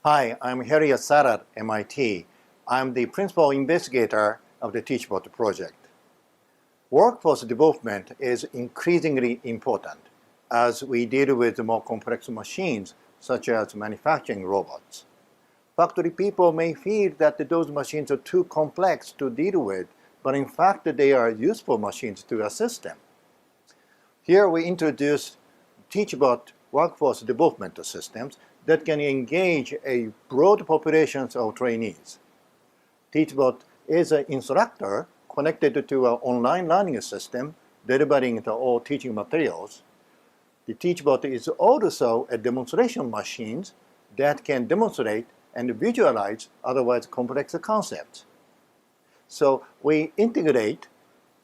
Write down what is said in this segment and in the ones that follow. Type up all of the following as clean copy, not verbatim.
Hi, I'm Harry Asada at MIT. I'm the principal investigator of the TeachBot project. Workforce development is increasingly important as we deal with more complex machines such as manufacturing robots. Factory people may feel that those machines are too complex to deal with, but in fact they are useful machines to assist them. Here we introduce TeachBot workforce development systems that can engage a broad population of trainees. TeachBot is an instructor connected to an online learning system delivering all teaching materials. The TeachBot is also a demonstration machine that can demonstrate and visualize otherwise complex concepts. So we integrate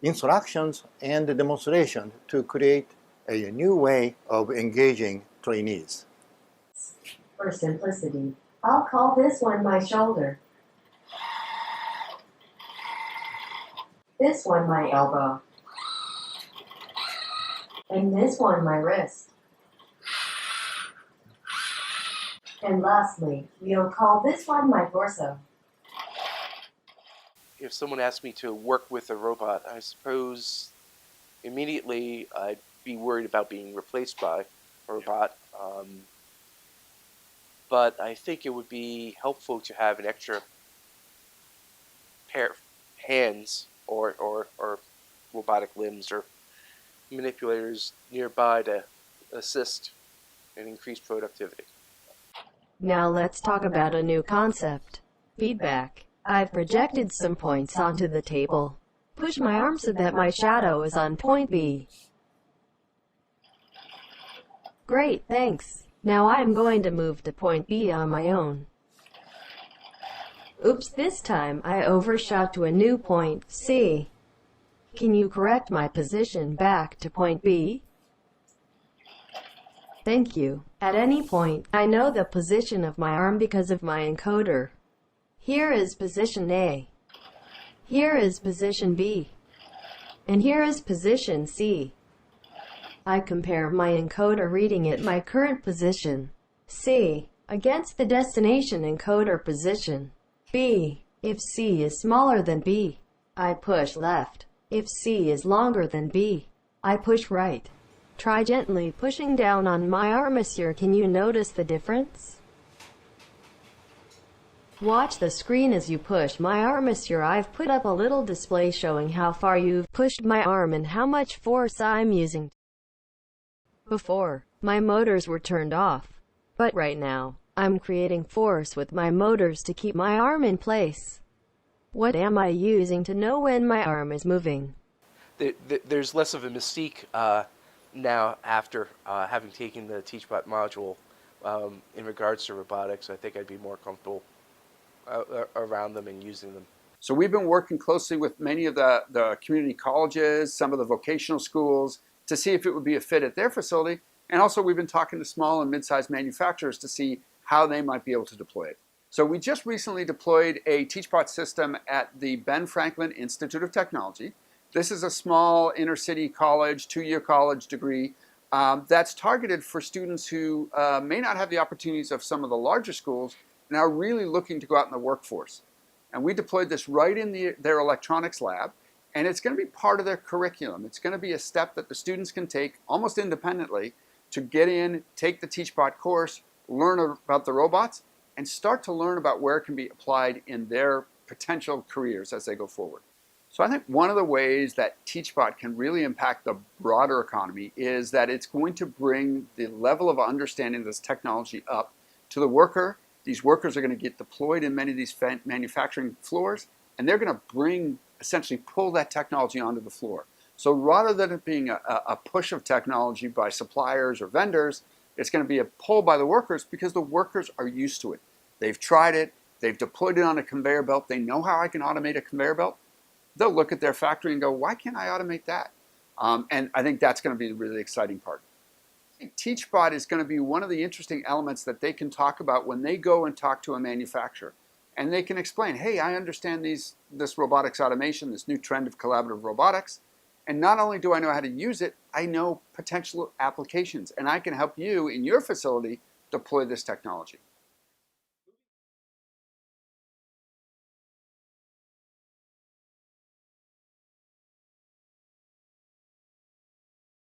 instructions and demonstrations to create a new way of engaging trainees. For simplicity, I'll call this one my shoulder, this one my elbow, and this one my wrist. And lastly, we'll call this one my torso. If someone asked me to work with a robot, I suppose immediately I'd be worried about being replaced by a robot. But I think it would be helpful to have an extra pair of hands or robotic limbs or manipulators nearby to assist and increase productivity. Now let's talk about a new concept. Feedback. I've projected some points onto the table. Push my arm so that my shadow is on point B. Great, thanks. Now I'm going to move to point B on my own. Oops, this time I overshot to a new point, C. Can you correct my position back to point B? Thank you. At any point, I know the position of my arm because of my encoder. Here is position A. Here is position B. And here is position C. I compare my encoder reading at my current position, C, against the destination encoder position, B. If C is smaller than B, I push left. If C is longer than B, I push right. Try gently pushing down on my armature. Can you notice the difference? Watch the screen as you push my armature. I've put up a little display showing how far you've pushed my arm and how much force I'm using. Before, my motors were turned off, but right now, I'm creating force with my motors to keep my arm in place. What am I using to know when my arm is moving? There's less of a mystique now after having taken the TeachBot module in regards to robotics. I think I'd be more comfortable around them and using them. So we've been working closely with many of the community colleges, some of the vocational schools, to see if it would be a fit at their facility. And also we've been talking to small and mid-sized manufacturers to see how they might be able to deploy it. So we just recently deployed a TeachBot system at the Ben Franklin Institute of Technology. This is a small inner-city college, two-year college degree that's targeted for students who may not have the opportunities of some of the larger schools and are really looking to go out in the workforce. And we deployed this right in their electronics lab, and it's going to be part of their curriculum. It's going to be a step that the students can take almost independently to get in, take the TeachBot course, learn about the robots, and start to learn about where it can be applied in their potential careers as they go forward. So I think one of the ways that TeachBot can really impact the broader economy is that it's going to bring the level of understanding of this technology up to the worker. These workers are going to get deployed in many of these manufacturing floors, and they're going to essentially pull that technology onto the floor. So rather than it being a push of technology by suppliers or vendors, it's going to be a pull by the workers because the workers are used to it. They've tried it. They've deployed it on a conveyor belt. They know how I can automate a conveyor belt. They'll look at their factory and go, why can't I automate that? And I think that's going to be the really exciting part. I think TeachBot is going to be one of the interesting elements that they can talk about when they go and talk to a manufacturer. And they can explain, hey, I understand this robotics automation, this new trend of collaborative robotics. And not only do I know how to use it, I know potential applications. And I can help you in your facility deploy this technology.